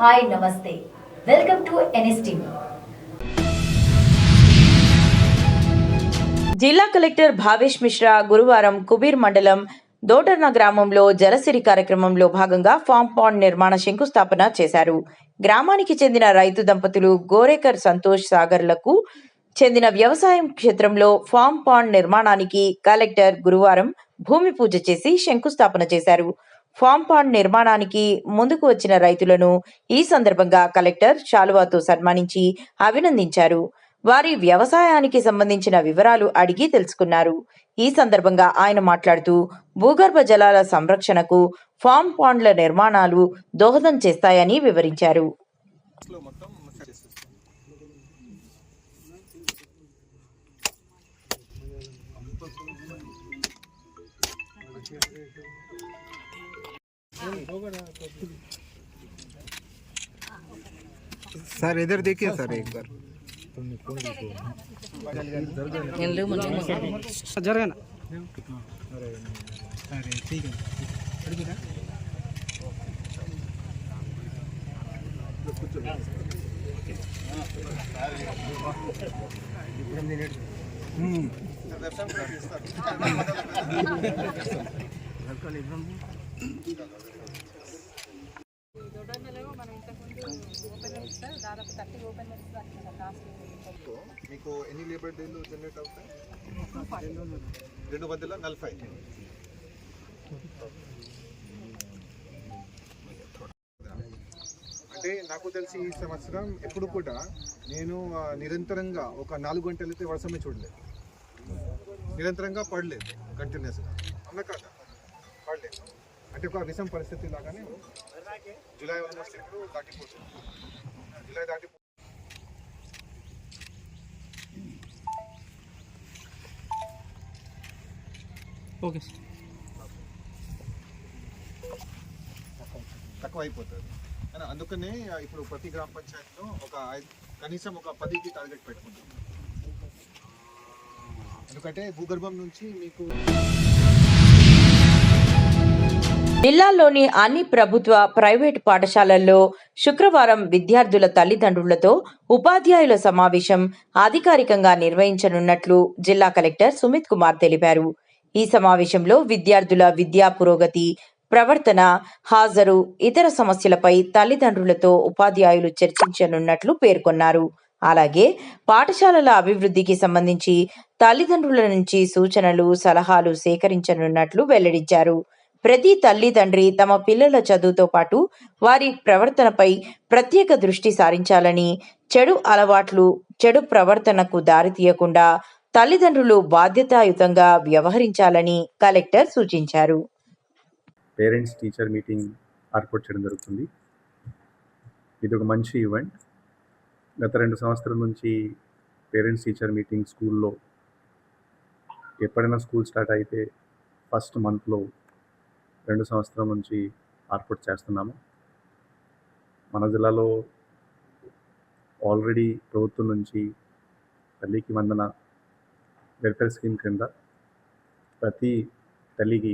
Hi నమస్తే welcome to NSTV. జిల్లా collector Bhavesh Mishra గురువారం కుబీర్ మండలం దోటర్న గ్రామంలో జలసిరి కార్యక్రమంలో భాగంగా ఫామ్ పాండ్ నిర్మాణ శంకుస్థాపన చేశారు. గ్రామానికి చెందిన రైతు దంపతులు గోరేకర్ సంతోష్ సాగర్లకు చెందిన వ్యవసాయం క్షేత్రంలో ఫామ్ పాండ్ నిర్మాణానికి కలెక్టర్ గురువారం భూమి పూజ చేసి శంకుస్థాపన చేశారు. ఫామ్ పాండ్ నిర్మాణానికి ముందుకు వచ్చిన రైతులను ఈ సందర్భంగా కలెక్టర్ శాలువాతో సన్మానించి అభినందించారు. వారి వ్యవసాయానికి సంబంధించిన వివరాలు అడిగి తెలుసుకున్నారు. ఈ సందర్భంగా ఆయన మాట్లాడుతూ భూగర్భ జలాల సంరక్షణకు ఫామ్ పాండ్ల నిర్మాణాలు దోహదం చేస్తాయని వివరించారు. सर इधर देखिए सर एक बार जरगा ना अरे ठीक है మీకు ఎన్ని లేబర్ డేలు జనరేట్ అవుతాయి? 240. అంటే నాకు తెలిసి ఈ సంవత్సరం ఎప్పుడు కూడా నేను నిరంతరంగా ఒక 4 గంటలు అయితే వర్షమే చూడలేదు. నిరంతరంగా పడలేదు, కంటిన్యూస్గా అన్న కాదా పడలేదు. అంటే ఒక విషం పరిస్థితి లాగానే జూలై ఆల్మోస్ట్ ఇప్పుడు దాటిపోతుంది. జూలై దాటి ఓకే తక్కువ అయిపోతుంది. అందుకనే ఇప్పుడు ప్రతి గ్రామ పంచాయతీలో కనీసం ఒక 10కి టార్గెట్ పెట్టుకుంటాం. ఎందుకంటే భూగర్భం నుంచి మీకు జిల్లాలోని అన్ని ప్రభుత్వ, ప్రైవేటు పాఠశాలల్లో శుక్రవారం విద్యార్థుల తల్లిదండ్రులతో ఉపాధ్యాయుల సమావేశం అధికారికంగా నిర్వహించనున్నట్లు జిల్లా కలెక్టర్ సుమిత్ కుమార్ తెలిపారు. ఈ సమావేశంలో విద్యార్థుల విద్యా పురోగతి, ప్రవర్తన, హాజరు, ఇతర సమస్యలపై తల్లిదండ్రులతో ఉపాధ్యాయులు చర్చించనున్నట్లు పేర్కొన్నారు. అలాగే పాఠశాలల అభివృద్ధికి సంబంధించి తల్లిదండ్రుల నుంచి సూచనలు, సలహాలు సేకరించనున్నట్లు వెల్లడించారు. ప్రతి తల్లి తండ్రి తమ పిల్లల చదువుతో పాటు వారి ప్రవర్తనపై ప్రత్యేక దృష్టి సారించాలని, చెడు అలవాట్లు, చెడు ప్రవర్తనకు దారితీయకుండా తల్లిదండ్రులు బాధ్యతాయుతంగా వ్యవహరించాలని కలెక్టర్ సూచించారు. పేరెంట్స్ టీచర్ మీటింగ్ ఏర్పాటు చేయడం జరుగుతుంది. ఇది ఒక మంచి ఈవెంట్. గత 2 సంవత్సరాల నుంచి పేరెంట్స్ టీచర్ మీటింగ్ స్కూల్లో ఎప్పుడైనా స్కూల్ స్టార్ట్ అయితే ఫస్ట్ మంత్లో 2 సంవత్సరాల నుంచి ఏర్పాటు చేస్తున్నాము. మన జిల్లాలో ఆల్రెడీ ప్రభుత్వం నుంచి తల్లికి వందన వెల్ఫేర్ స్కీమ్ కింద ప్రతి తల్లికి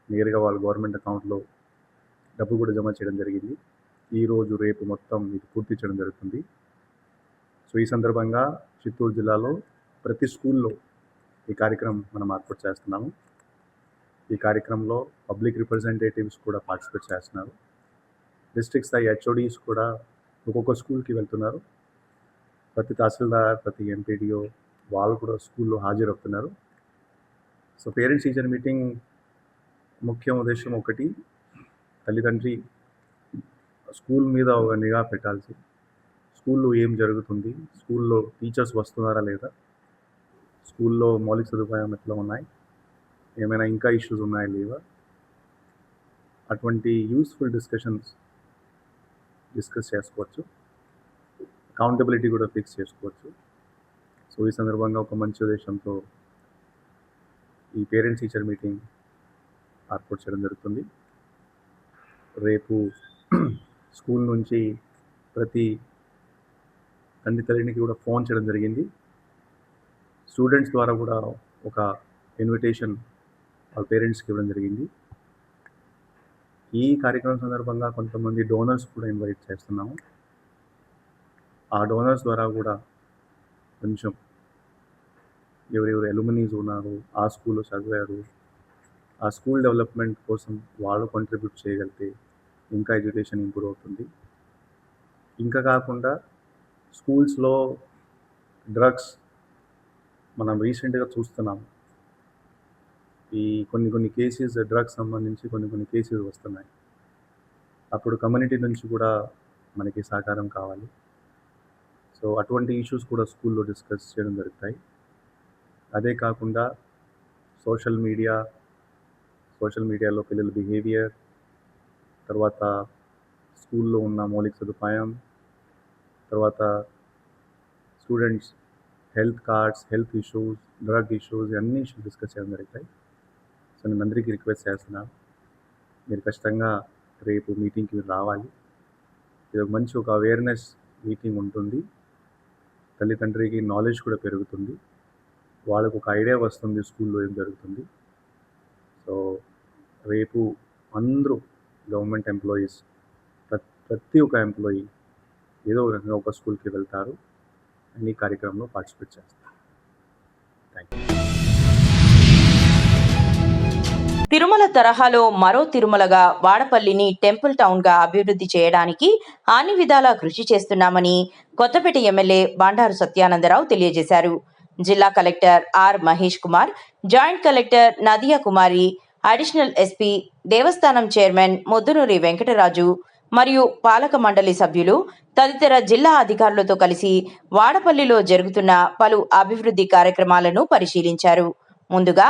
నేరుగా వాళ్ళ గవర్నమెంట్ అకౌంట్లో డబ్బు కూడా జమ చేయడం జరిగింది. ఈరోజు రేపు మొత్తం ఇది పూర్తి చేయడం జరుగుతుంది. సో ఈ సందర్భంగా చిత్తూరు జిల్లాలో ప్రతి స్కూల్లో ఈ కార్యక్రమం మనం ఏర్పాటు చేస్తున్నాము. ఈ కార్యక్రమంలో పబ్లిక్ రిప్రజెంటేటివ్స్ కూడా పార్టిసిపేట్ చేస్తున్నారు. డిస్ట్రిక్ట్ స్థాయి హెచ్ఓడీస్ కూడా ఒక్కొక్క స్కూల్కి వెళ్తున్నారు. ప్రతి తహసీల్దార్, ప్రతి ఎంపీడీఓ వాళ్ళు కూడా స్కూల్లో హాజరవుతున్నారు. సో పేరెంట్స్ టీచర్ మీటింగ్ ముఖ్య ఉద్దేశం ఒకటి, తల్లిదండ్రి స్కూల్ మీద ఒక నిఘా పెట్టాల్సి, స్కూల్లో ఏం జరుగుతుంది, స్కూల్లో టీచర్స్ వస్తున్నారా లేదా, స్కూల్లో మౌలిక సదుపాయం ఎట్లా ఉన్నాయి, ఏమైనా ఇంకా ఇష్యూస్ ఉన్నాయా లేవా, అటువంటి యూస్ఫుల్ డిస్కస్ చేసుకోవచ్చు. అకౌంటబిలిటీ కూడా ఫిక్స్ చేసుకోవచ్చు. సో ఈ సందర్భంగా ఒక మంచి ఉద్దేశంతో ఈ పేరెంట్స్ టీచర్ మీటింగ్ ఏర్పాటు చేయడం జరుగుతుంది. రేపు స్కూల్ నుంచి ప్రతి తల్లికి కూడా ఫోన్ చేయడం జరిగింది. స్టూడెంట్స్ ద్వారా కూడా ఒక ఇన్విటేషన్ వాళ్ళ పేరెంట్స్కి ఇవ్వడం జరిగింది. ఈ కార్యక్రమం సందర్భంగా కొంతమంది డోనర్స్ కూడా ఇన్వైట్ చేస్తున్నాము. ఆ డోనర్స్ ద్వారా కూడా కొంచెం ఎవరెవరు ఎలుమినీస్ ఉన్నారు, ఆ స్కూల్లో చదివారు, ఆ స్కూల్ డెవలప్మెంట్ కోసం వాళ్ళు కాంట్రిబ్యూట్ చేయగలిగితే ఇంకా ఎడ్యుకేషన్ ఇంప్రూవ్ అవుతుంది. ఇంకా కాకుండా స్కూల్స్లో డ్రగ్స్ మనం రీసెంట్గా చూస్తున్నాము. ఈ కొన్ని కేసెస్ డ్రగ్స్ సంబంధించి కొన్ని కేసెస్ వస్తున్నాయి. అప్పుడు కమ్యూనిటీ నుంచి కూడా మనకి సహకారం కావాలి. సో అటువంటి ఇష్యూస్ కూడా స్కూల్లో డిస్కస్ చేయడం జరుగుతాయి. అదే కాకుండా సోషల్ మీడియాలో పిల్లల బిహేవియర్, తర్వాత స్కూల్లో ఉన్న మౌలిక సదుపాయం, తర్వాత students health cards, health issues, drug issues, అన్ని ఇష్యూస్ డిస్కస్ చేయడం జరుగుతాయి. సో నేను అందరికీ రిక్వెస్ట్ చేస్తున్నాను, మీరు ఖచ్చితంగా రేపు మీటింగ్కి మీరు రావాలి. ఇది మంచి ఒక అవేర్నెస్ మీటింగ్ ఉంటుంది. తల్లిదండ్రికి నాలెడ్జ్ కూడా పెరుగుతుంది, వాళ్ళకు ఒక ఐడియా వస్తుంది స్కూల్లో ఏం జరుగుతుంది. సో రేపు అందరూ గవర్నమెంట్ ఎంప్లాయీస్, ప్రతి ఒక్క ఎంప్లాయీ ఏదో ఒక రకంగా ఒక స్కూల్కి వెళ్తారు అండ్ ఈ కార్యక్రమంలో పార్టిసిపేట్ చేస్తారు. Thank you. తిరుమల తరహాలో మరో తిరుమలగా వాడపల్లిని టెంపుల్ టౌన్గా అభివృద్ధి చేయడానికి అన్ని విధాలా కృషి చేస్తున్నామని కొత్తపేట ఎమ్మెల్యే బండారు సత్యానందరావు తెలియజేశారు. జిల్లా collector R Mahesh Kumar, joint collector Nadiya Kumari, additional SP, దేవస్థానం చైర్మన్ ముద్దునూరి వెంకటరాజు మరియు పాలక మండలి సభ్యులు తదితర జిల్లా అధికారులతో కలిసి వాడపల్లిలో జరుగుతున్న పలు అభివృద్ధి కార్యక్రమాలను పరిశీలించారు. ముందుగా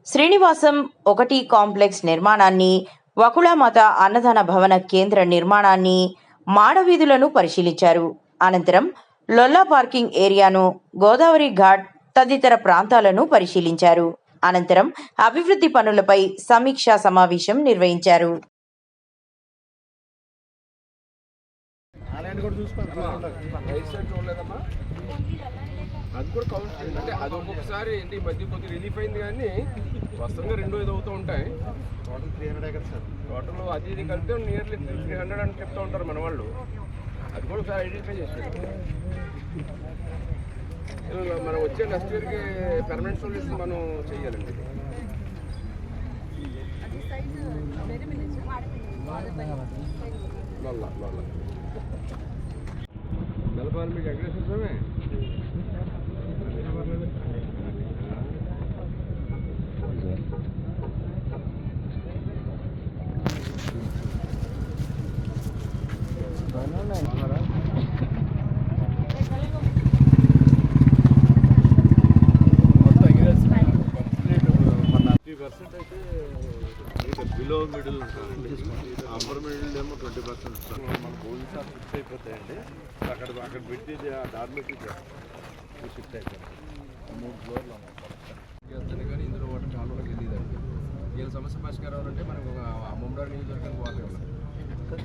శ్రీనివాసం 1 కాంప్లెక్స్ నిర్మాణాన్ని, వకుళామాత అన్నదాన భవన కేంద్ర నిర్మాణాన్ని, మాడవీధులను పరిశీలించారు. అనంతరం లొల్లా పార్కింగ్ ఏరియాను, గోదావరి ఘాట్ తదితర ప్రాంతాలను పరిశీలించారు. అనంతరం అభివృద్ధి పనులపై సమీక్షా సమావేశం నిర్వహించారు. అది కూడా కౌన్సిలింగ్ అంటే అది ఒక్కొక్కసారి ఏంటి ఈ మధ్య కొద్దిగా రిలీఫ్ అయింది, కానీ వస్తుంగా 2-5 అవుతూ ఉంటాయి. టోటల్ 300 కదా సార్. టోటల్ అది ఇది కలిపితే నియర్లీ 300 అని చెప్తూ ఉంటారు మన వాళ్ళు. అది కూడా ఒకసారి ఐడెంటిఫై చేసారు. మనం వచ్చే నెక్స్ట్ ఇయర్కి పర్మనెంట్ సొల్యూషన్ మనం చెయ్యాలండి. నలభై మీకు వెంకటేశ్వరమే బిలో మిడిల్ అప్పర్ మిడిల్ ఏమో 20% మన గోల్డ్ షాప్ షిఫ్ట్ అయిపోతాయండి. అక్కడ పెట్టి డార్మెటరీ షిఫ్ట్ అయిపోయింది. 3 ఫ్లోర్లు చేస్తాను, కానీ ఇందులో వాటర్ చాలా వాళ్ళకి తెలియదండి. వీళ్ళ సమస్య పరిష్కారం అంటే మనకు ఒక ముంబై నియోజకవర్గానికి వాటర్ ఇవ్వాలి. 2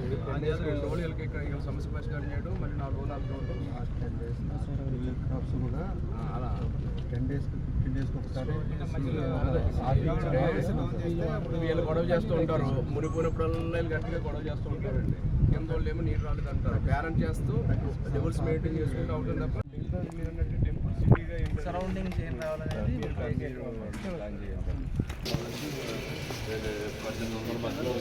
రోజులు వీళ్ళకి ఇక్కడ వీళ్ళ సమస్య పరిష్కారం చేయడం, మళ్ళీ 4 రోజులు అనుకోవడం. కూడా అలా 10 days 15 days ఒకసారి వీళ్ళు గొడవ చేస్తూ ఉంటారు. మునిపోయినప్పుడల్లా వీళ్ళు గట్టిగా గొడవ చేస్తూ ఉంటారండి. కింద వాళ్ళు ఏమో నీరు రాలేదు అంటారు. పేరెంట్ చేస్తూ లెవెల్స్ మెయింటైన్ చేసుకుంటూ అవుతుంది తప్ప టెంపుల్ సిటీగా సరౌండింగ్స్ ఏం రావాలనేది ప్లాన్ చేయాలి. 1800 మధ్యలో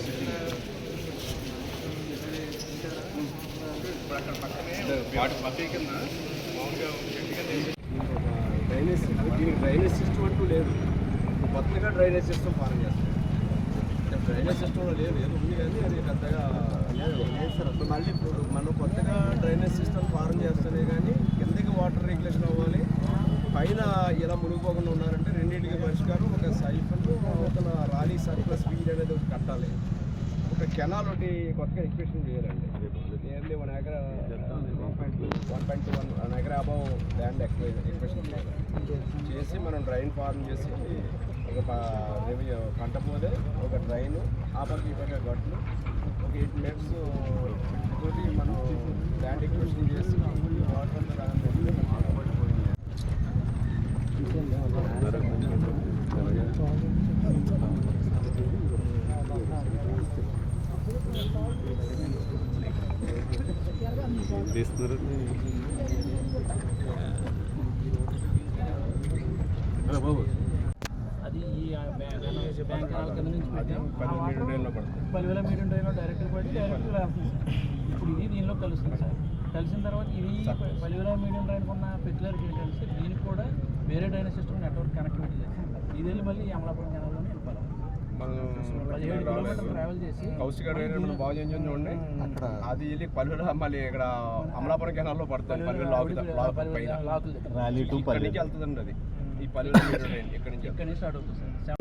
అక్కడ పక్కనే వాటి పక్క కింద మామూలుగా డ్రైనేజ్, దీనికి డ్రైనేజ్ సిస్టమ్ అంటూ లేదు. కొత్తగా డ్రైనేజ్ సిస్టమ్ ఫారం చేస్తారు. డ్రైనేజ్ సిస్టంలో లేదు, ఏదో ఉంది కానీ అది పెద్దగా లేదు సార్. అప్పుడు మళ్ళీ ఇప్పుడు మనం కొత్తగా డ్రైనేజ్ సిస్టమ్ ఫారం చేస్తేనే కానీ కిందకి వాటర్ రెగ్యులేషన్ అవ్వాలి. పైన ఇలా మునిగిపోకుండా ఉన్నారంటే రెండింటికి పరిష్కారం ఒక సైఫన్, ఒక రాలీ సర్ప్లస్ వీల్ అనేది ఒకటి కట్టాలి. ఒక కెనాల్ ఒకటి కొత్తగా ఎక్స్ప్రెషన్ చేయాలండి. Nearly 1 acre 1.1 acre above land expression చేసి మనం డ్రైన్ ఫార్మ్ చేసి ఒక పంట పోతే ఒక డ్రైన్ ఆ పక్క ఈ పక్క గట్లు ఒక 8 minutes తోటి మనం ల్యాండ్ ఎక్స్ప్రెషన్ చేసి వాటర్ అది ఈ బ్యాంక్ కెనాల్ కింద నుంచి పెట్టాం 10,000 మీడియం డ్రైన్లో డైరెక్ట్ పడి డైరెక్ట్ రాస్తుంది. ఇప్పుడు ఇది దీనిలో కలుస్తుంది సార్. కలిసిన తర్వాత ఇది 10,000 మీడియం డ్రైన్కి ఉన్న పెక్యులర్ ఏంటంటే దీనికి కూడా వేరే డ్రైనేజ్ సిస్టమ్ నెట్వర్క్ కనెక్టివిటీ చేస్తాం. ఇది వెళ్ళి మళ్ళీ అమలాపురం కెనాల్లోనే వెళ్ళిపోవాలి. 17 కిలోమీటర్లు ట్రావెల్ చేసి కౌశిక డ్రైన్ బాగు చేయించండి చూడండి. అక్కడ అది వెళ్ళి పల్లెలు మళ్ళీ ఇక్కడ అమలాపురం కెనాల్లో పడుతుంది. పల్లెలు లాకులు ఇక్కడి నుంచి వెళ్తుందండి. అది ఈ పల్లెలు ఇక్కడి నుంచి స్టార్ట్ అవుతుంది సార్.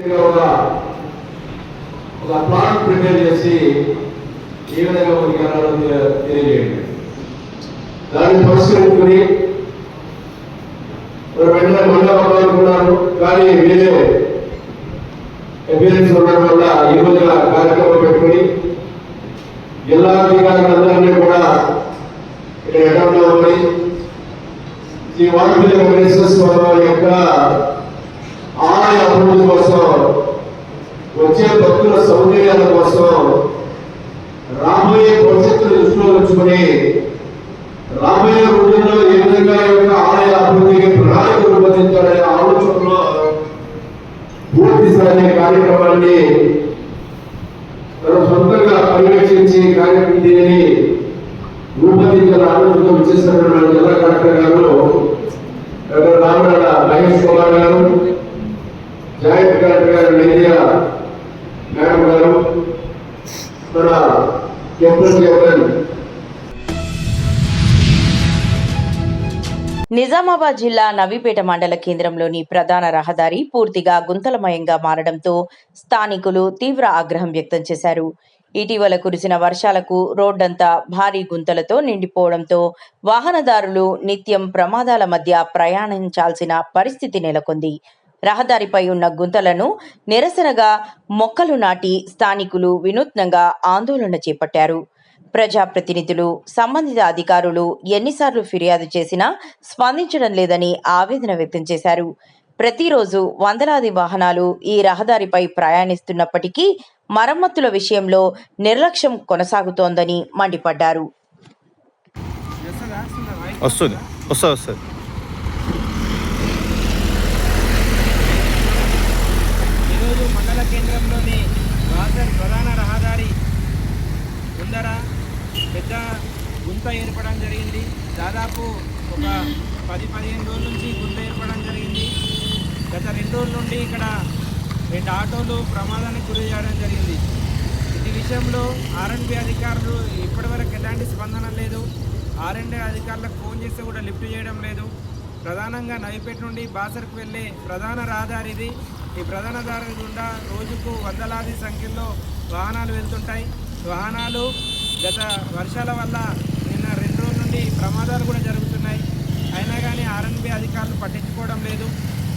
ఒక ప్లాన్ ప్రిపేర్ చేసి ఏ విధంగా తెలియజేయండి. దాన్ని పరిశీలించుకుని వెంటనే మండలాలనుకున్నారు, కానీ వేరే అపీరెన్స్ ఉండడం వల్ల ఈ రోజు కార్యక్రమం పెట్టుకుని జిల్లా అధికారులందరినీ కూడా ఇక్కడ ఎక్కడ ఉన్నాయి శ్రీ వాడపల్లి వెంకటేశ్వర స్వామి వారి యొక్క ఆలయ అభివృద్ధి కోసం, వచ్చే భక్తుల సౌకర్యాల కోసం, రాబోయే భవిష్యత్తును దృష్టిలో ఉంచుకొని రాబోయే రోజుల్లో ఏ విధంగా యొక్క ఆలయ అభివృద్ధికి ప్రణాళిక రూపొందించాలనే ఆలోచనలో పూర్తి స్థాయి కార్యక్రమాన్ని తన సొంతంగా పర్యవేక్షించి కార్యక్రమం దీనిని రూపొందించాలని ఆలోచనతో వచ్చేసినటువంటి జిల్లా కలెక్టర్ గారు డాక్టర్ రామనాడ మహేష్ కుమార్ గారు, జాయింట్ కలెక్టర్ గారు నైద్య మేడం గారు, మన టెంపుల్ చైర్మన్ నిజామాబాద్ జిల్లా నవీపేట మండల కేంద్రంలోని ప్రధాన రహదారి పూర్తిగా గుంతలమయంగా మారడంతో స్థానికులు తీవ్ర ఆగ్రహం వ్యక్తం చేశారు. ఇటీవల కురిసిన వర్షాలకు రోడ్డంతా భారీ గుంతలతో నిండిపోవడంతో వాహనదారులు నిత్యం ప్రమాదాల మధ్య ప్రయాణించాల్సిన పరిస్థితి నెలకొంది. రహదారిపై ఉన్న గుంతలను నిరసనగా మొక్కలు నాటి స్థానికులు వినూత్నంగా ఆందోళన చేపట్టారు. ప్రజాప్రతినిధులు, సంబంధిత అధికారులు ఎన్నిసార్లు ఫిర్యాదు చేసినా స్పందించడం లేదని ఆవేదన వ్యక్తం చేశారు. ప్రతిరోజు వందలాది వాహనాలు ఈ రహదారిపై ప్రయాణిస్తున్నప్పటికీ మరమ్మతుల విషయంలో నిర్లక్ష్యం కొనసాగుతోందని మండిపడ్డారు. ఈరోజు మండల కేంద్రంలోని వాసర్ ప్రధాన రహదారి ముందర పెద్ద గుంత ఏర్పడడం జరిగింది. దాదాపు ఒక 10-15 రోజుల నుంచి గుంత ఏర్పడడం జరిగింది. గత 2 రోజుల నుండి ఇక్కడ 2 ఆటోలు ప్రమాదానికి గురి చేయడం జరిగింది. ఈ విషయంలో ఆర్ఎండ్బి అధికారులు ఇప్పటివరకు ఎలాంటి స్పందన లేదు. ఆర్ఎండ్బి అధికారులకు ఫోన్ చేస్తే కూడా లిఫ్ట్ చేయడం లేదు. ప్రధానంగా నవిపేట నుండి బాసర్కు వెళ్ళే ప్రధాన రహదారి ఇది. ఈ ప్రధాన రహదారి గుండా రోజుకు వందలాది సంఖ్యలో వాహనాలు వెళ్తుంటాయి. వాహనాలు గత వర్షాల వల్ల నిన్న 2 రోజుల నుండి ప్రమాదాలు కూడా జరుగుతున్నాయి. అయినా కానీ ఆర్ఎండ్బి అధికారులు పట్టించుకోవడం లేదు.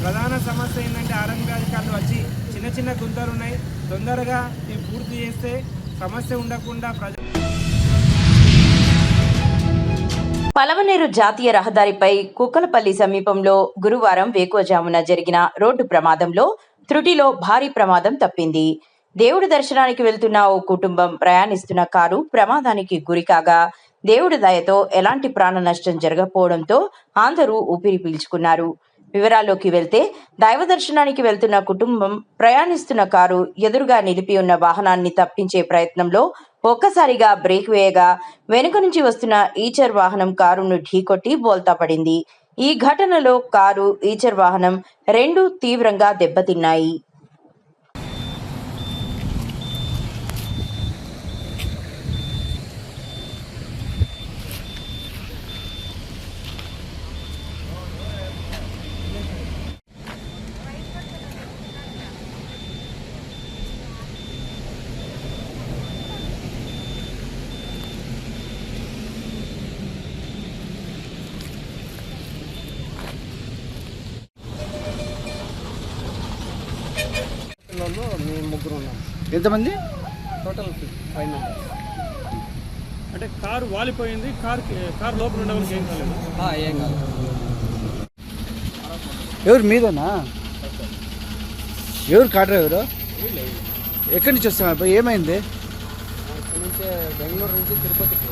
ప్రధాన సమస్య ఏంటంటే ఆర్ఎండ్బి అధికారులు వచ్చి చిన్న చిన్న గుంతలు ఉన్నాయి, తొందరగా ఇవి పూర్తి చేస్తే సమస్య ఉండకుండా పలమనేరు జాతీయ రహదారిపై కుక్కలపల్లి సమీపంలో గురువారం వేకువజామున జరిగిన రోడ్డు ప్రమాదంలో త్రుటిలో భారీ ప్రమాదం తప్పింది. దేవుడి దర్శనానికి వెళ్తున్న ఓ కుటుంబం ప్రయాణిస్తున్న కారు ప్రమాదానికి గురికాగా దేవుడి దయతో ఎలాంటి ప్రాణ నష్టం జరగకపోవడంతో అందరూ ఊపిరి పీల్చుకున్నారు. వివరాల్లోకి వెళ్తే దైవ దర్శనానికి వెళ్తున్న కుటుంబం ప్రయాణిస్తున్న కారు ఎదురుగా నిలిపి ఉన్న వాహనాన్ని తప్పించే ప్రయత్నంలో ఒక్కసారిగా బ్రేక్ వేయగా వెనుక నుంచి వస్తున్న ఈచర్ వాహనం కారును ఢీకొట్టి బోల్తా పడింది. ఈ ఘటనలో కారు, ఈచర్ వాహనం 2 తీవ్రంగా దెబ్బతిన్నాయి. మేము 3 ఉన్నాం. ఎంతమంది? Total 5 members. అంటే కారు వాలిపోయింది. కారు లోపల ఉండే వాళ్ళకి ఏం కాలేదు. ఏం కాదు. ఎవరు మీదేనా? ఎవరు కార్ డ్రైవరు? ఎక్కడి నుంచి వస్తున్నారు? ఏమైంది? ఇక్కడ నుంచి బెంగళూరు నుంచి తిరుపతికి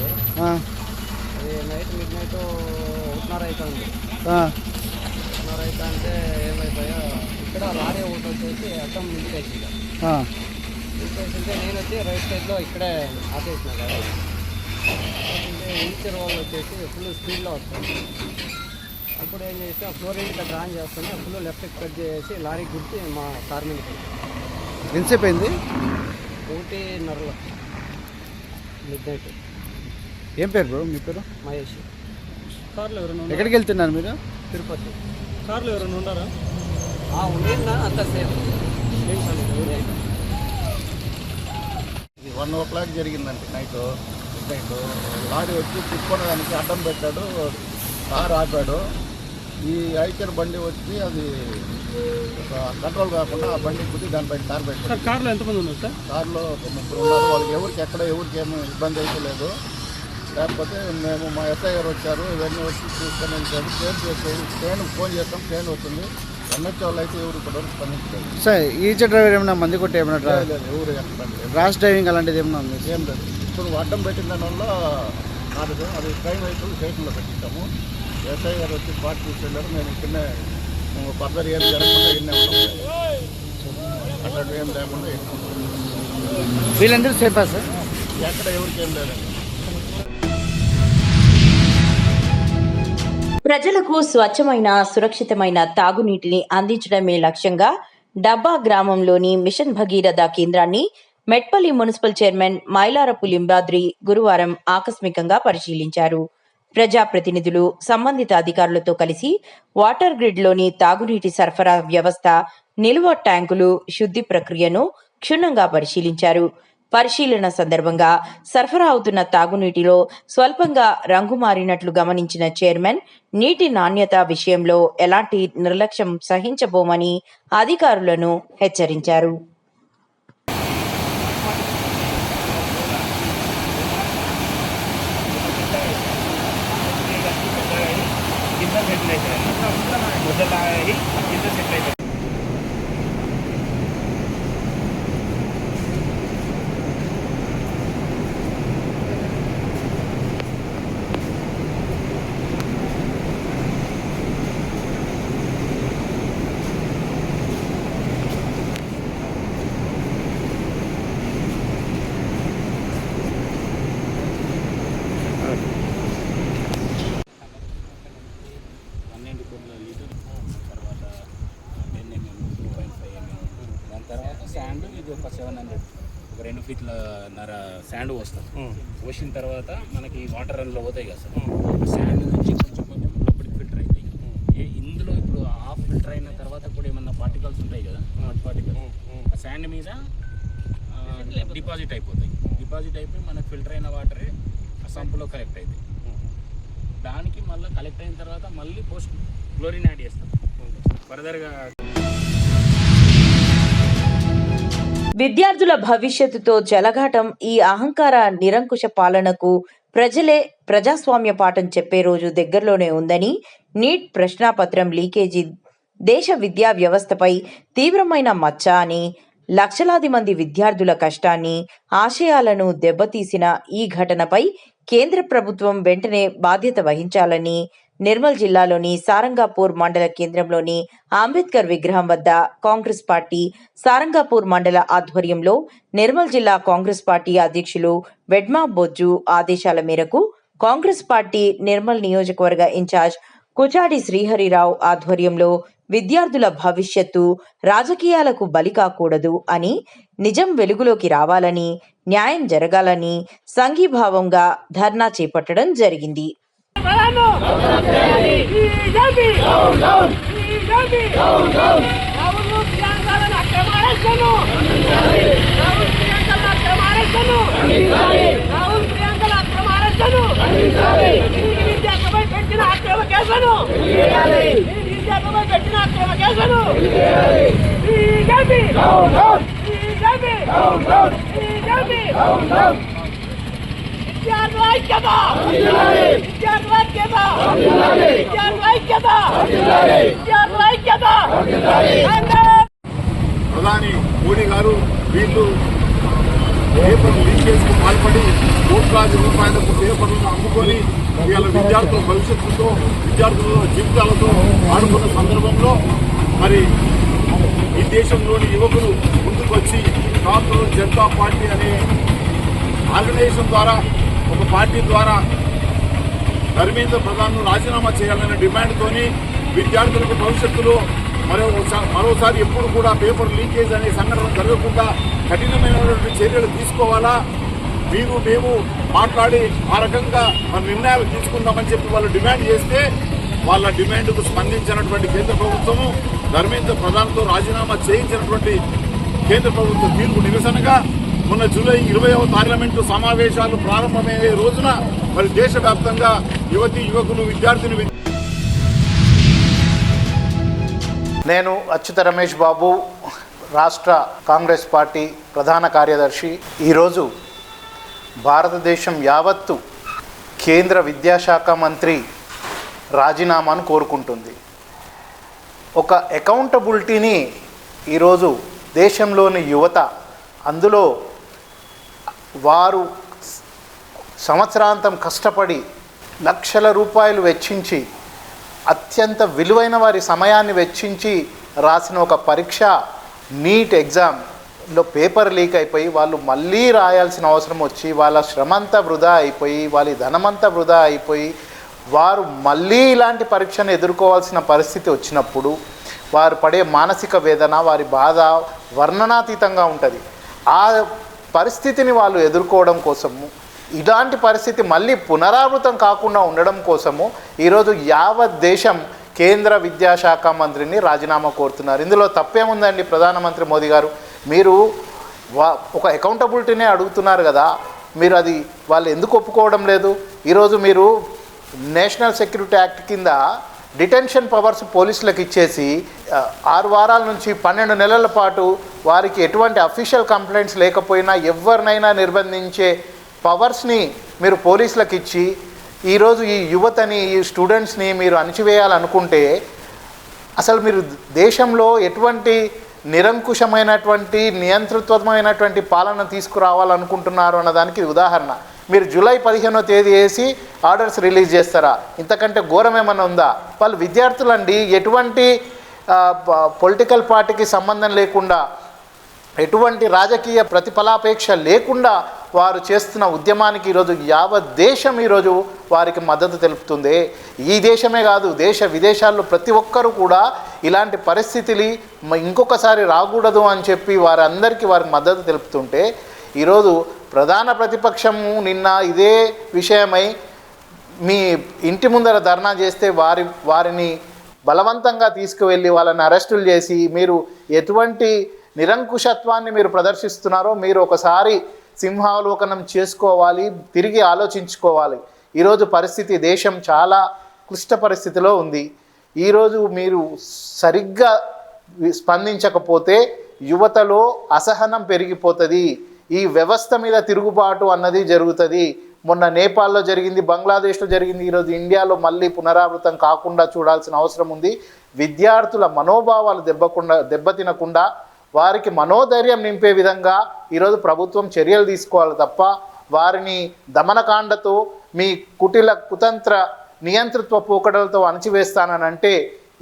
నైట్ మిడ్ నైట్ 1:30 అవుతుంది. ఆ, 1:30 అవుతా అంటే ఏమైపోయా ఇక్కడ లారీ ఒకటి వచ్చేసి అడ్డం ఇంటికి వేసింది. ఆ, ఇంటికేసింటే నేను వచ్చి రైట్ సైడ్లో ఇక్కడే ఆపేసిన గాడి. అంటే వీల్చైర్ వాళ్ళు వచ్చేసి ఫుల్ స్పీడ్లో వస్తుంది. అప్పుడు ఏం చేసి ఆ ఫ్లోరింగ్ ఇక్కడ డ్రాన్ చేస్తుంటే ఫుల్ లెఫ్ట్ కట్ చేసి లారీ గుర్తి మా కార్ మీద ఎంతసేపు అయింది? 1:30 మిడ్ నైట్. ఏం పేరు బ్రో మీ పేరు? మహేష్. కార్లో ఎవరైనా ఉన్నారా? ఎక్కడికి వెళ్తున్నారు మీరు? తిరుపతి. కార్లో ఎవరైనా ఉన్నారా? ఉండిందా అంత సేఫ్. ఏం కాలేదు. ఇది 1 జరిగిందండి నైట్ లారీ వచ్చి తిప్పుకోవడానికి అడ్డం పెట్టాడు, కారు ఆపాడు. ఈ ఐచర్ బండి వచ్చి అది కంట్రోల్ కాకుండా ఆ బండి కుది దానిపై కారు పెట్టాడు. సార్ కార్లో ఎంతమంది ఉన్నారు సార్? కారులో 3 ఉన్నారు. వాళ్ళకి ఎవరికి ఎవరికి ఏమీ ఇబ్బంది అయితే లేదు. లేకపోతే మేము మా ఎస్ఐ గారు వచ్చారు, ఇవన్నీ వచ్చి చూసుకొని వెళ్ళారు. ట్రైన్కి ఫోన్ చేస్తాం, ట్రైన్ వస్తుంది. ఎన్హెచ్ వాళ్ళు అయితే ఎవరు ఇప్పటివరకు స్పందించలేదు. సార్ ఈచర్ డ్రైవర్ ఏమైనా మంది కొట్టి ఏమైనా లేదు, ఎవరు ఎక్కడ ర్యాష్ డ్రైవింగ్ అలాంటిది ఏమైనా ఉంది? ఏం లేదు. ఇప్పుడు అడ్డం పెట్టిన దానివల్ల కాదు, అది ట్రైన్ వైపు స్టేషన్లో పెట్టించాము. ఎస్ఐ గారు వచ్చి స్పాట్ తీసుకెళ్ళారు. మేము ఇక్కడనే ఫర్దర్ ఏం జరగకుండా ఇన్నే ఉంటాం. అట్లాంటి ఏం లేకుండా వీళ్ళందరూ సేఫా సార్? ఎక్కడ ఎవరికి ఏం లేదండి. ప్రజలకు స్వచ్ఛమైన సురక్షితమైన తాగునీటిని అందించడమే లక్ష్యంగా డబ్బా గ్రామంలోని మిషన్ భగీరథ కేంద్రాన్ని మెట్పల్లి మున్సిపల్ చైర్మన్ మైలారపు లింబాద్రి గురువారం ఆకస్మికంగా పరిశీలించారు. ప్రజాప్రతినిధులు సంబంధిత అధికారులతో కలిసి వాటర్ గ్రిడ్లోని తాగునీటి సరఫరా వ్యవస్థ, నిల్వ ట్యాంకులు శుద్ధి ప్రక్రియను క్షుణ్ణంగా పరిశీలించారు. పరిశీలన సందర్భంగా సరఫరా అవుతున్న తాగునీటిలో స్వల్పంగా రంగు మారినట్లు గమనించిన చైర్మన్ నీటి నాణ్యత విషయంలో ఎలాంటి నిర్లక్ష్యం సహించబోమని అధికారులను హెచ్చరించారు. శాండ్ ఇది ఒక 700 ఒక 2 ఫీట్ల నర శాండ్ పోస్తారు. పోసిన తర్వాత మనకి వాటర్ రన్లో పోతాయి కదా సార్. శాండ్ నుంచి కొంచెం లోపలికి ఫిల్టర్ అవుతాయి. ఇందులో ఇప్పుడు హాఫ్ ఫిల్టర్ అయిన తర్వాత కూడా ఏమన్నా పార్టికల్స్ ఉంటాయి కదా, పార్టికల్స్ ఆ శాండ్ మీద డిపాజిట్ అయిపోతాయి. డిపాజిట్ అయిపోయి మనకు ఫిల్టర్ అయిన వాటరే ఆ సంపులో కలెక్ట్ అవుతాయి. దానికి మళ్ళీ కలెక్ట్ అయిన తర్వాత మళ్ళీ పోస్ట్ క్లోరిన్ యాడ్ చేస్తాం ఫర్దర్గా. విద్యార్థుల భవిష్యత్తుతో చెలగాటం ఈ అహంకార నిరంకుశ పాలనకు ప్రజలే ప్రజాస్వామ్య పాఠం చెప్పే రోజు దగ్గరలోనే ఉందని, నీట్ ప్రశ్నాపత్రం లీకేజీ దేశ విద్యా వ్యవస్థపై తీవ్రమైన మచ్చ అని, లక్షలాది మంది విద్యార్థుల కష్టాన్ని, ఆశయాలను దెబ్బతీసిన ఈ ఘటనపై కేంద్ర ప్రభుత్వం వెంటనే బాధ్యత వహించాలని నిర్మల్ జిల్లాలోని సారంగాపూర్ మండల కేంద్రంలోని అంబేద్కర్ విగ్రహం వద్ద కాంగ్రెస్ పార్టీ సారంగాపూర్ మండల ఆధ్వర్యంలో నిర్మల్ జిల్లా కాంగ్రెస్ పార్టీ అధ్యక్షులు వెడ్మా బొజ్జు ఆదేశాల మేరకు కాంగ్రెస్ పార్టీ నిర్మల్ నియోజకవర్గ ఇన్ఛార్జ్ కుచాడి శ్రీహరిరావు ఆధ్వర్యంలో విద్యార్థుల భవిష్యత్తు రాజకీయాలకు బలి కాకూడదు అని, నిజం వెలుగులోకి రావాలని, న్యాయం జరగాలని సంఘీభావంగా ధర్నా చేపట్టడం జరిగింది. ప్రధాని మోడీ గారు వీళ్ళు పేపర్ లీకేజ్కు పాల్పడి ₹1,00,000 పేపర్లను అమ్ముకొని ఇవాళ విద్యార్థుల భవిష్యత్తుతో విద్యార్థుల జీవితాలతో ఆడుకున్న సందర్భంలో మరి ఈ దేశంలోని యువకులు ముందుకు వచ్చి భారతీయ జనతా పార్టీ అనే ఆర్గనైజేషన్ ద్వారా ఒక పార్టీ ద్వారా ధర్మేంద్ర ప్రధాన్ను రాజీనామా చేయాలనే డిమాండ్తోని విద్యార్థులకు భవిష్యత్తులో మరోసారి ఎప్పుడు కూడా పేపర్ లీకేజ్ అనే సంఘటన జరగకుండా కఠినమైనటువంటి చర్యలు తీసుకోవాలా, మేము మాట్లాడి ఆ రకంగా మన నిర్ణయాలు తీసుకుందామని చెప్పి వాళ్ళు డిమాండ్ చేస్తే వాళ్ళ డిమాండ్కు స్పందించినటువంటి కేంద్ర ప్రభుత్వము ధర్మేంద్ర ప్రధాన్తో రాజీనామా చేయించినటువంటి కేంద్ర ప్రభుత్వ తీర్పు నిరసనగా మొన్న జూలై 20వ పార్లమెంటు సమావేశాలు ప్రారంభమయ్యే రోజున మరి దేశవ్యాప్తంగా యువతీ యువకులు విద్యార్థిని నేను అచ్యుత రమేష్ బాబు, రాష్ట్ర కాంగ్రెస్ పార్టీ ప్రధాన కార్యదర్శి. ఈరోజు భారతదేశం యావత్తు కేంద్ర విద్యాశాఖ మంత్రి రాజీనామాను కోరుకుంటుంది. ఒక అకౌంటబిలిటీని ఈరోజు దేశంలోని యువత, అందులో వారు సంవత్సరాంతం కష్టపడి లక్షల రూపాయలు వెచ్చించి అత్యంత విలువైన వారి సమయాన్ని వెచ్చించి రాసిన ఒక పరీక్ష నీట్ ఎగ్జామ్లో పేపర్ లీక్ అయిపోయి వాళ్ళు మళ్ళీ రాయాల్సిన అవసరం వచ్చి వాళ్ళ శ్రమంతా వృధా అయిపోయి వాళ్ళ ధనమంతా వృధా అయిపోయి వారు మళ్ళీ ఇలాంటి పరీక్షను ఎదుర్కోవాల్సిన పరిస్థితి వచ్చినప్పుడు వారు పడే మానసిక వేదన, వారి బాధ వర్ణనాతీతంగా ఉంటుంది. ఆ పరిస్థితిని వాళ్ళు ఎదుర్కోవడం కోసము, ఇలాంటి పరిస్థితి మళ్ళీ పునరావృతం కాకుండా ఉండడం కోసము ఈరోజు యావత్ దేశం కేంద్ర విద్యాశాఖ మంత్రిని రాజీనామా కోరుతున్నారు. ఇందులో తప్పేముందండి? ప్రధానమంత్రి మోదీ గారు, మీరు ఒక అకౌంటబిలిటీనే అడుగుతున్నారు కదా, మీరు అది వాళ్ళు ఎందుకు ఒప్పుకోవడం లేదు? ఈరోజు మీరు నేషనల్ సెక్యూరిటీ యాక్ట్ కింద డిటెన్షన్ పవర్స్ పోలీసులకు ఇచ్చేసి 6 వారాల నుంచి 12 నెలల పాటు వారికి ఎటువంటి అఫీషియల్ కంప్లైంట్స్ లేకపోయినా ఎవరినైనా నిర్బంధించే పవర్స్ని మీరు పోలీసులకు ఇచ్చి ఈరోజు ఈ యువతని, ఈ స్టూడెంట్స్ని మీరు అణచివేయాలనుకుంటే అసలు మీరు దేశంలో ఎటువంటి నిరంకుశమైనటువంటి నియంతృత్వమైనటువంటి పాలన తీసుకురావాలనుకుంటున్నారు అన్నదానికి ఉదాహరణ. మీరు జూలై 15వ తేదీ వేసి ఆర్డర్స్ రిలీజ్ చేస్తారా? ఇంతకంటే ఘోరం ఏమైనా ఉందా? వాళ్ళు విద్యార్థులండి, ఎటువంటి పొలిటికల్ పార్టీకి సంబంధం లేకుండా, ఎటువంటి రాజకీయ ప్రతిఫలాపేక్ష లేకుండా వారు చేస్తున్న ఉద్యమానికి ఈరోజు యావత్ దేశం ఈరోజు వారికి మద్దతు తెలుపుతుంది. ఈ దేశమే కాదు, దేశ విదేశాల్లో ప్రతి ఒక్కరూ కూడా ఇలాంటి పరిస్థితులు ఇంకొకసారి రాకూడదు అని చెప్పి వారందరికీ వారికి మద్దతు తెలుపుతుంటే ఈరోజు ప్రధాన ప్రతిపక్షము నిన్న ఇదే విషయమై మీ ఇంటి ముందర ధర్నా చేస్తే వారిని బలవంతంగా తీసుకువెళ్ళి వాళ్ళని అరెస్టులు చేసి మీరు ఎటువంటి నిరంకుశత్వాన్ని మీరు ప్రదర్శిస్తున్నారో మీరు ఒకసారి సింహావలోకనం చేసుకోవాలి, తిరిగి ఆలోచించుకోవాలి. ఈరోజు పరిస్థితి, దేశం చాలా క్లిష్ట పరిస్థితిలో ఉంది. ఈరోజు మీరు సరిగ్గా స్పందించకపోతే యువతలో అసహనం పెరిగిపోతుంది, ఈ వ్యవస్థ మీద తిరుగుబాటు అన్నది జరుగుతుంది. మొన్న నేపాల్లో జరిగింది, బంగ్లాదేశ్లో జరిగింది, ఈరోజు ఇండియాలో మళ్ళీ పునరావృతం కాకుండా చూడాల్సిన అవసరం ఉంది. విద్యార్థుల మనోభావాలు దెబ్బతినకుండా వారికి మనోధైర్యం నింపే విధంగా ఈరోజు ప్రభుత్వం చర్యలు తీసుకోవాలి తప్ప వారిని దమనకాండతో, మీ కుటిల కుతంత్ర నియంతృత్వ పోకడలతో అణచివేస్తానంటే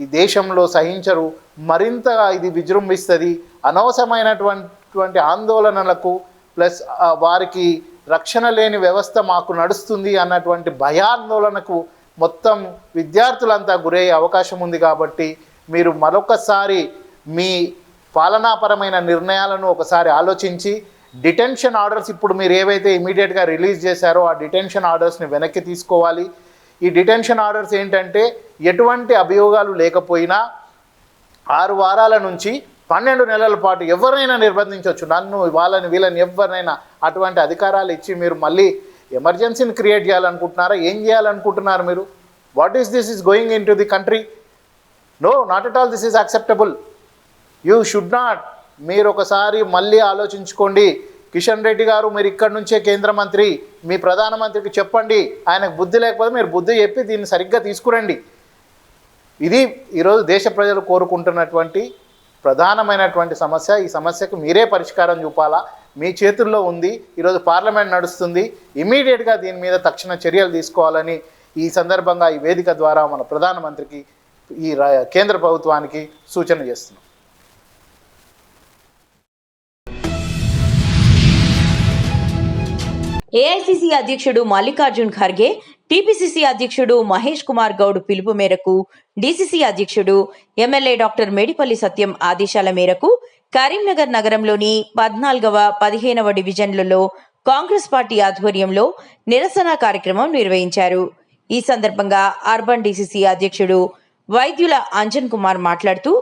ఈ దేశంలో సహించరు. మరింతగా ఇది విజృంభిస్తుంది. అనవసరమైనటువంటి ఆందోళనలకు ప్లస్ వారికి రక్షణ లేని వ్యవస్థ మాకు నడుస్తుంది అన్నటువంటి భయాందోళనకు మొత్తం విద్యార్థులంతా గురయ్యే అవకాశం ఉంది. కాబట్టి మీరు మరొకసారి మీ పాలనాపరమైన నిర్ణయాలను ఒకసారి ఆలోచించి డిటెన్షన్ ఆర్డర్స్ ఇప్పుడు మీరు ఏవైతే ఇమీడియట్గా రిలీజ్ చేశారో ఆ డిటెన్షన్ ఆర్డర్స్ని వెనక్కి తీసుకోవాలి. ఈ డిటెన్షన్ ఆర్డర్స్ ఏంటంటే ఎటువంటి అభియోగాలు లేకపోయినా 6 వారాల నుంచి 12 నెలల పాటు ఎవరినైనా నిర్బంధించవచ్చు, నన్ను వాళ్ళని వీళ్ళని ఎవరినైనా. అటువంటి అధికారాలు ఇచ్చి మీరు మళ్ళీ ఎమర్జెన్సీని క్రియేట్ చేయాలనుకుంటున్నారా? ఏం చేయాలనుకుంటున్నారు మీరు? What is this is going into the country? No, not at all this is acceptable. You should not. మీరు ఒకసారి మళ్ళీ ఆలోచించుకోండి. కిషన్ రెడ్డి గారు, మీరు ఇక్కడి నుంచే కేంద్ర మంత్రి, మీ ప్రధానమంత్రికి చెప్పండి. ఆయనకు బుద్ధి లేకపోతే మీరు బుద్ధి చెప్పి దీన్ని సరిగ్గా తీసుకురండి. ఇది ఈరోజు దేశ ప్రజలు కోరుకుంటున్నటువంటి ప్రధానమైనటువంటి సమస్య. ఈ సమస్యకు మీరే పరిష్కారం చూపాలా, మీ చేతుల్లో ఉంది. ఈరోజు పార్లమెంట్ నడుస్తుంది. ఇమీడియట్గా దీని మీద తక్షణ చర్యలు తీసుకోవాలని ఈ సందర్భంగా ఈ వేదిక ద్వారా మన ప్రధానమంత్రికి ఈ కేంద్ర ప్రభుత్వానికి సూచన చేస్తున్నాం. ఏఐసిసి అధ్యక్షుడు మల్లికార్జున్ ఖర్గే, టీపీసీసీ అధ్యక్షుడు మహేష్ కుమార్ గౌడ్ పిలుపు మేరకు డీసీసీ అధ్యక్షుడు ఎమ్మెల్యే డాక్టర్ మేడిపల్లి సత్యం ఆదేశాల మేరకు కరీంనగర్ నగరంలోని 14వ, 15వ డివిజన్లలో కాంగ్రెస్ పార్టీ ఆధ్వర్యంలో నిరసన కార్యక్రమం నిర్వహించారు. ఈ సందర్భంగా అర్బన్ డీసీసీ అధ్యక్షుడు వైద్యుల అంజన్ కుమార్ మాట్లాడుతూ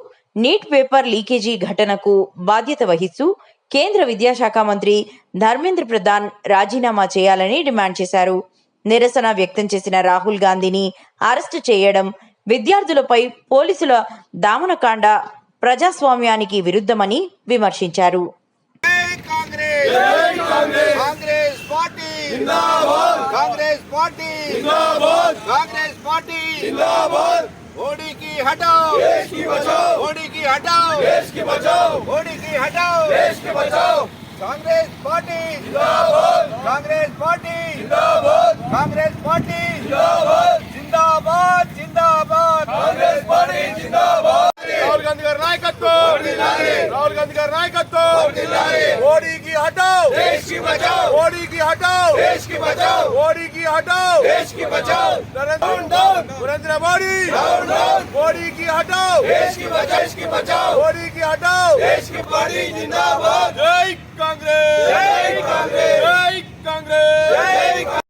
నీట్ పేపర్ లీకేజీ ఘటనకు బాధ్యత వహిస్తూ కేంద్ర విద్యాశాఖ మంత్రి ధర్మేంద్ర ప్రధాన్ రాజీనామా చేయాలని డిమాండ్ చేశారు. నిరసన వ్యక్తం చేసిన రాహుల్ గాంధీని అరెస్టు చేయడం విద్యార్థులపై పోలీసుల దామనకాండ ప్రజాస్వామ్యానికి విరుద్ధమని విమర్శించారు. मोदी की हटाओ, देश की बचाओ, मोदी की हटाओ, देश की बचाओ, मोदी की हटाओ, देश की बचाओ. कांग्रेस पार्टी जिंदाबाद, कांग्रेस पार्टी जिंदाबाद, कांग्रेस पार्टी जिंदाबाद, जिंदाबाद, जिंदाबाद, कांग्रेस पार्टी जिंदाबाद. राहुल गांधी का नायकत्व, राहुल गांधी का नायकत्व, मोदी की हटाओ, देश की बचाओ, मोदी की हटाओ, देश की बचाओ, मोदी की हटाओ, देश की बचाओ. नरेंद्र मोदी, मोदी की हटाओ, देश की बचाओ, देश की बचाओ, मोदी की हटाओ, देश की पार्टी जिंदाबाद. जय कांग्रेस, जय कांग्रेस, जय कांग्रेस,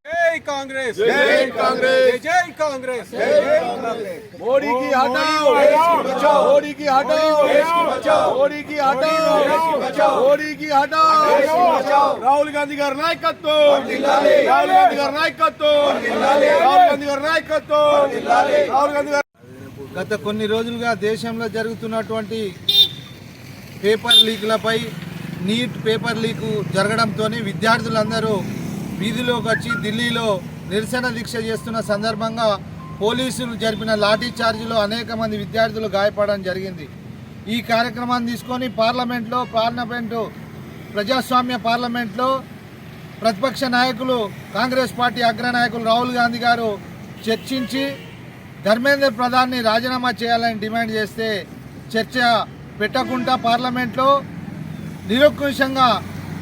जय कांग्रेस, जय कांग्रेस, जय कांग्रेस, जय कांग्रेस. मोदी की हटाओ, देश की बचाओ, मोदी की हटाओ, देश की बचाओ, मोदी की हटाओ, देश की बचाओ, मोदी की हटाओ, देश की बचाओ. राहुल गांधी गाరి నాయకత్వం, రాహుల్ గాంధీ గారి నాయకత్వం, రాహుల్ గాంధీ గారి నాయకత్వం, రాహుల్ గాంధీ గారి. గత కొన్ని రోజులుగా దేశంలో జరుగుతున్నటువంటి పేపర్ లీకులపై నీట్ పేపర్ లీకు జరగడంతో విద్యార్థులందరూ వీధిలోకి వచ్చి ఢిల్లీలో నిరసన దీక్ష చేస్తున్న సందర్భంగా పోలీసులు జరిపిన లాఠీ చార్జీలో అనేక మంది విద్యార్థులు గాయపడడం జరిగింది. ఈ కార్యక్రమాన్ని తీసుకొని ప్రజాస్వామ్య పార్లమెంట్లో ప్రతిపక్ష నాయకులు కాంగ్రెస్ పార్టీ అగ్రనాయకులు రాహుల్ గాంధీ గారు చర్చించి ధర్మేంద్ర ప్రధాన్ని రాజీనామా చేయాలని డిమాండ్ చేస్తే చర్చ పెట్టకుండా పార్లమెంట్లో నిరంకుశంగా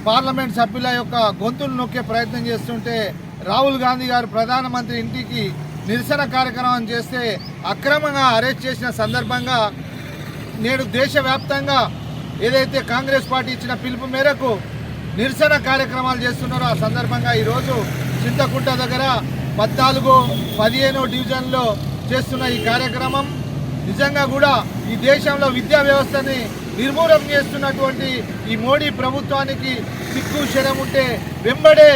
పార్లమెంట్ సభ్యుల యొక్క గొంతులు నొక్కే ప్రయత్నం చేస్తుంటే రాహుల్ గాంధీ గారు ప్రధానమంత్రి ఇంటికి నిరసన కార్యక్రమం చేస్తే అక్రమంగా అరెస్ట్ చేసిన సందర్భంగా నేడు దేశవ్యాప్తంగా ఏదైతే కాంగ్రెస్ పార్టీ ఇచ్చిన పిలుపు మేరకు నిరసన కార్యక్రమాలు చేస్తున్నారో ఆ సందర్భంగా ఈరోజు చింతకుంట దగ్గర 14, 15 డివిజన్లో చేస్తున్న ఈ కార్యక్రమం నిజంగా కూడా ఈ దేశంలో విద్యా వ్యవస్థని నిర్మూలన చేస్తున్నటువంటి ఈ మోడీ ప్రభుత్వానికి సిగ్గు శరం ఉంటే వెంబడే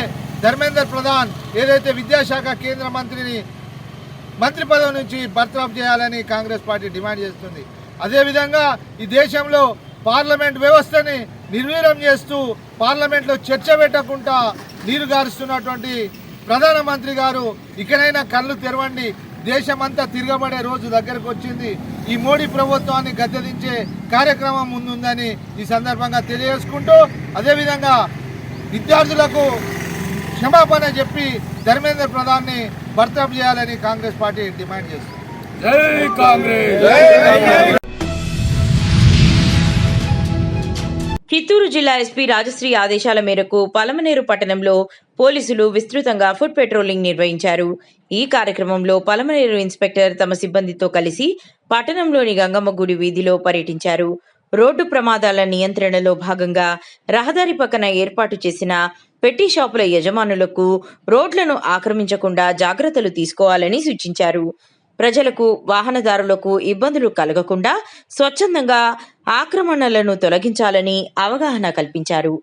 ధర్మేంద్ర ప్రధాన్ ఏదైతే విద్యాశాఖ కేంద్ర మంత్రి పదవి నుంచి బర్తరఫ్ చేయాలని కాంగ్రెస్ పార్టీ డిమాండ్ చేస్తుంది. అదేవిధంగా ఈ దేశంలో పార్లమెంట్ వ్యవస్థని నిర్వీర్యం చేస్తూ పార్లమెంట్లో చర్చ పెట్టకుండా నీరు గారుస్తున్నటువంటి ప్రధానమంత్రి గారు ఇకనైనా కళ్ళు తెరవండి. దేశమంతా తిరగబడే రోజు దగ్గరకు వచ్చింది. ఈ మోడీ ప్రభుత్వాన్ని గద్దెదించే కార్యక్రమం ముందుందని ఈ సందర్భంగా తెలియజేసుకుంటూ అదేవిధంగా విద్యార్థులకు క్షమాపణ చెప్పి ధర్మేంద్ర ప్రధాన్ని బర్తరఫ్ చేయాలని కాంగ్రెస్ పార్టీ డిమాండ్ చేస్తుంది. జై కాంగ్రెస్. చిత్తూరు జిల్లా ఎస్పీ రాజశ్రీ ఆదేశాల మేరకు పలమనేరు పట్టణంలో పోలీసులు విస్తృతంగా ఫుడ్ పెట్రోలింగ్ నిర్వహించారు. ఈ కార్యక్రమంలో పలమనేరు ఇన్స్పెక్టర్ తమ సిబ్బందితో కలిసి పట్టణంలోని గంగమ్మ గుడి వీధిలో పర్యటించారు. రోడ్డు ప్రమాదాల నియంత్రణలో భాగంగా రహదారి పక్కన ఏర్పాటు చేసిన పెట్టి షాపుల యజమానులకు రోడ్లను ఆక్రమించకుండా జాగ్రత్తలు తీసుకోవాలని సూచించారు. ప్రజలకు, వాహనదారులకు ఇబ్బందులు కలగకుండా స్వచ్ఛందంగా ఆక్రమణలను తొలగించాలని అవగాహన కల్పించారు.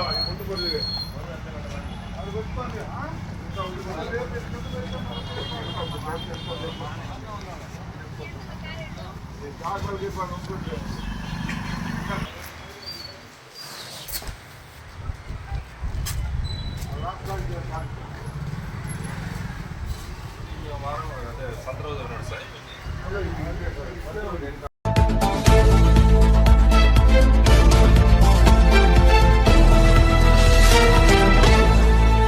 అది